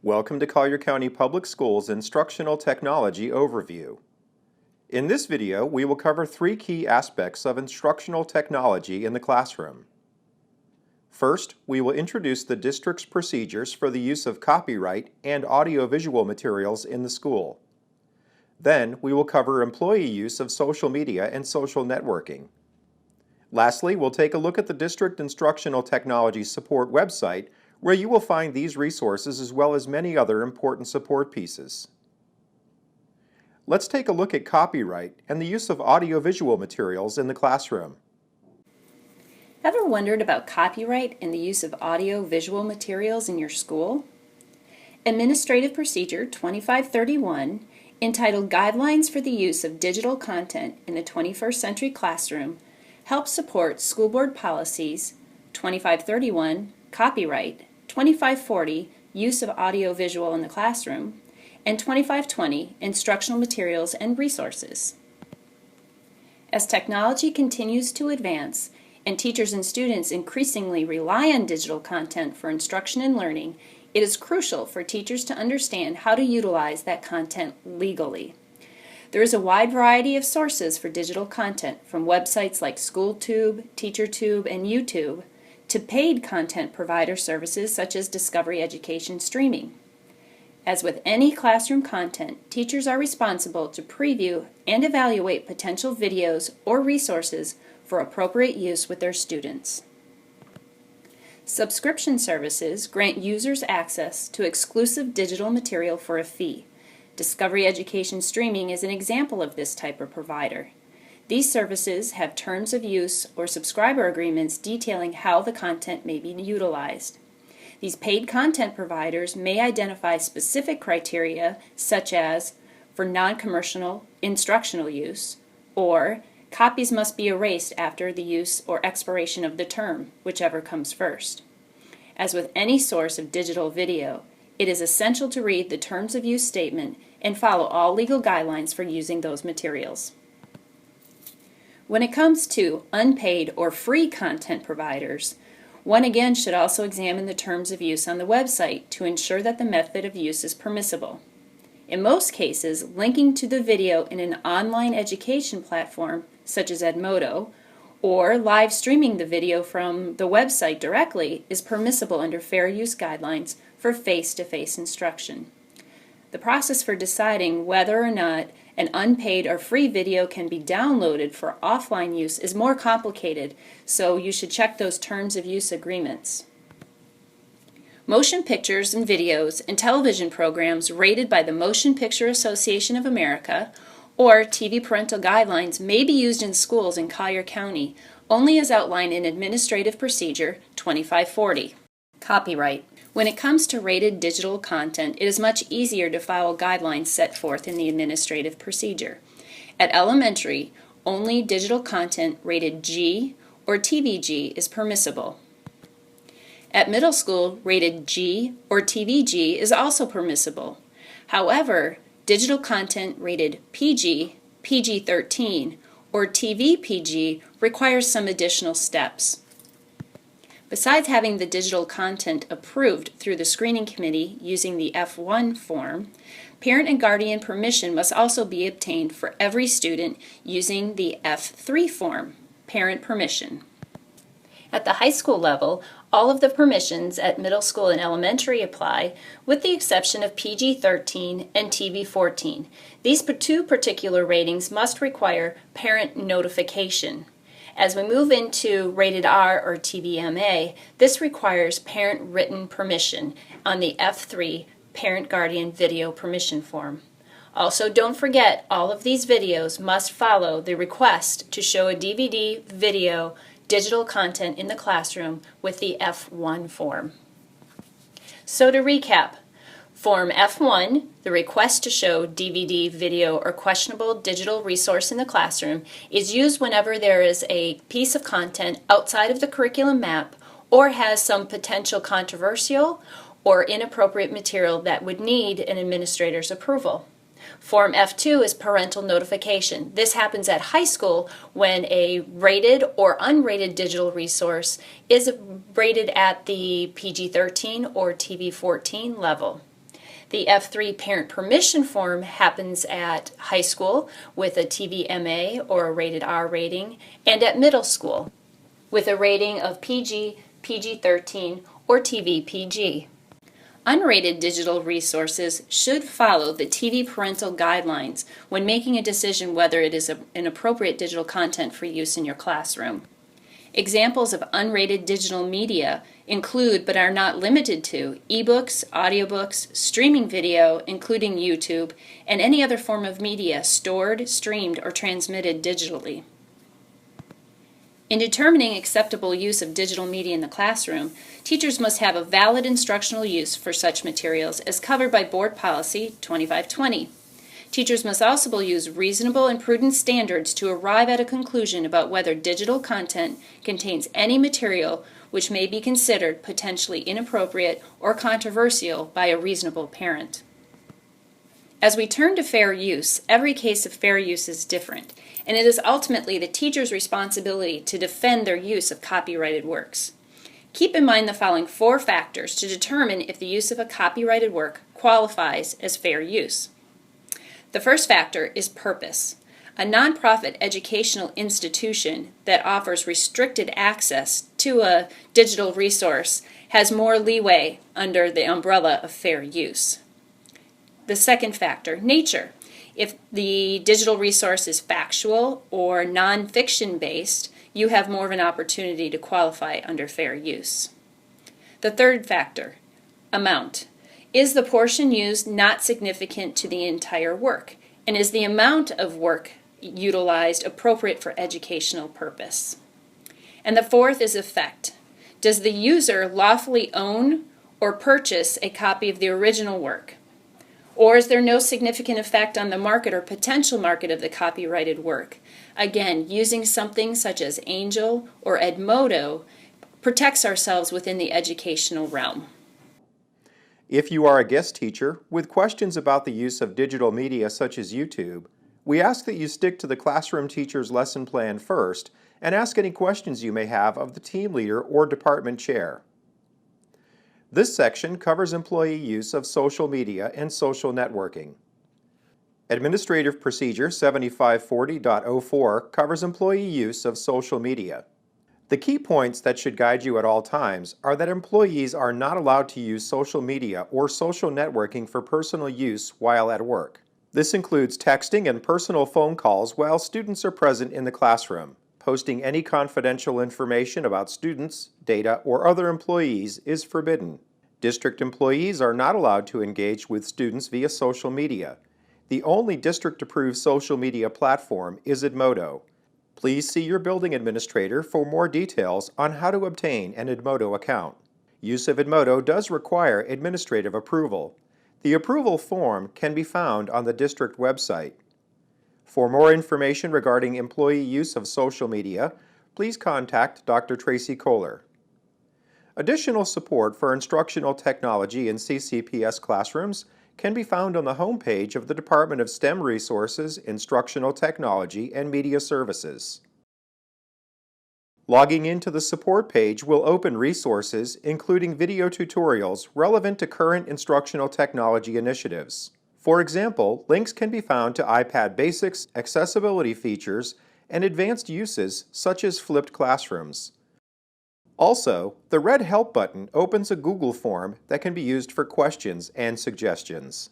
Welcome to Collier County Public Schools Instructional Technology Overview. In this video, we will cover three key aspects of instructional technology in the classroom. First, we will introduce the district's procedures for the use of copyright and audiovisual materials in the school. Then, we will cover employee use of social media and social networking. Lastly, we'll take a look at the District Instructional Technology Support website, where you will find these resources as well as many other important support pieces. Let's take a look at copyright and the use of audiovisual materials in the classroom. Ever wondered about copyright and the use of audio-visual materials in your school? Administrative Procedure 2531, entitled Guidelines for the Use of Digital Content in the 21st Century Classroom, helps support School Board Policies 2531, Copyright, 2540, Use of Audio-Visual in the Classroom, and 2520, Instructional Materials and Resources. As technology continues to advance, and teachers and students increasingly rely on digital content for instruction and learning, it is crucial for teachers to understand how to utilize that content legally. There is a wide variety of sources for digital content, from websites like SchoolTube, TeacherTube, and YouTube, to paid content provider services such as Discovery Education Streaming. As with any classroom content, teachers are responsible to preview and evaluate potential videos or resources for appropriate use with their students. Subscription services grant users access to exclusive digital material for a fee. Discovery Education Streaming is an example of this type of provider. These services have terms of use or subscriber agreements detailing how the content may be utilized. These paid content providers may identify specific criteria such as for non-commercial instructional use, or copies must be erased after the use or expiration of the term, whichever comes first. As with any source of digital video, it is essential to read the terms of use statement and follow all legal guidelines for using those materials. When it comes to unpaid or free content providers, one again should also examine the terms of use on the website to ensure that the method of use is permissible. In most cases, linking to the video in an online education platform such as Edmodo, or live streaming the video from the website directly is permissible under fair use guidelines for face-to-face instruction. The process for deciding whether or not an unpaid or free video can be downloaded for offline use is more complicated, so you should check those terms of use agreements. Motion pictures and videos and television programs rated by the Motion Picture Association of America or TV parental guidelines may be used in schools in Collier County only as outlined in Administrative Procedure 2540. Copyright. When it comes to rated digital content, it is much easier to follow guidelines set forth in the administrative procedure. At elementary, only digital content rated G or TVG is permissible. At middle school, rated G or TVG is also permissible. However, digital content rated PG, PG-13, or TV-PG requires some additional steps. Besides having the digital content approved through the screening committee using the F1 form, parent and guardian permission must also be obtained for every student using the F3 form, parent permission. At the high school level, all of the permissions at middle school and elementary apply, with the exception of PG-13 and TV-14. These two particular ratings must require parent notification. As we move into rated R or TVMA, this requires parent written permission on the F3 Parent Guardian Video Permission Form. Also, don't forget, all of these videos must follow the request to show a DVD, video, digital content in the classroom with the F1 form. So to recap, Form F1, the request to show DVD, video, or questionable digital resource in the classroom, is used whenever there is a piece of content outside of the curriculum map or has some potential controversial or inappropriate material that would need an administrator's approval. Form F2 is parental notification. This happens at high school when a rated or unrated digital resource is rated at the PG-13 or TV-14 level. The F3 parent permission form happens at high school with a TVMA or a rated R rating, and at middle school with a rating of PG, PG-13, or TV PG. Unrated digital resources should follow the TV parental guidelines when making a decision whether it is an appropriate digital content for use in your classroom. Examples of unrated digital media include, but are not limited to, ebooks, audiobooks, streaming video, including YouTube, and any other form of media stored, streamed, or transmitted digitally. In determining acceptable use of digital media in the classroom, teachers must have a valid instructional use for such materials as covered by Board Policy 2520. Teachers must also use reasonable and prudent standards to arrive at a conclusion about whether digital content contains any material which may be considered potentially inappropriate or controversial by a reasonable parent. As we turn to fair use, every case of fair use is different, and it is ultimately the teacher's responsibility to defend their use of copyrighted works. Keep in mind the following 4 factors to determine if the use of a copyrighted work qualifies as fair use. The first factor is purpose. A nonprofit educational institution that offers restricted access to a digital resource has more leeway under the umbrella of fair use. The second factor, nature. If the digital resource is factual or non-fiction based, you have more of an opportunity to qualify under fair use. The third factor, amount. Is the portion used not significant to the entire work? And is the amount of work utilized appropriate for educational purpose? And the fourth is effect. Does the user lawfully own or purchase a copy of the original work? Or is there no significant effect on the market or potential market of the copyrighted work? Again, using something such as Angel or Edmodo protects ourselves within the educational realm. If you are a guest teacher with questions about the use of digital media such as YouTube, we ask that you stick to the classroom teacher's lesson plan first and ask any questions you may have of the team leader or department chair. This section covers employee use of social media and social networking. Administrative Procedure 7540.04 covers employee use of social media. The key points that should guide you at all times are that employees are not allowed to use social media or social networking for personal use while at work. This includes texting and personal phone calls while students are present in the classroom. Posting any confidential information about students, data, or other employees is forbidden. District employees are not allowed to engage with students via social media. The only district-approved social media platform is Edmodo. Please see your building administrator for more details on how to obtain an Edmodo account. Use of Edmodo does require administrative approval. The approval form can be found on the district website. For more information regarding employee use of social media, please contact Dr. Tracy Kohler. Additional support for instructional technology in CCPS classrooms can be found on the homepage of the Department of STEM Resources, Instructional Technology, and Media Services. Logging into the support page will open resources, including video tutorials relevant to current instructional technology initiatives. For example, links can be found to iPad basics, accessibility features, and advanced uses such as flipped classrooms. Also, the red Help button opens a Google form that can be used for questions and suggestions.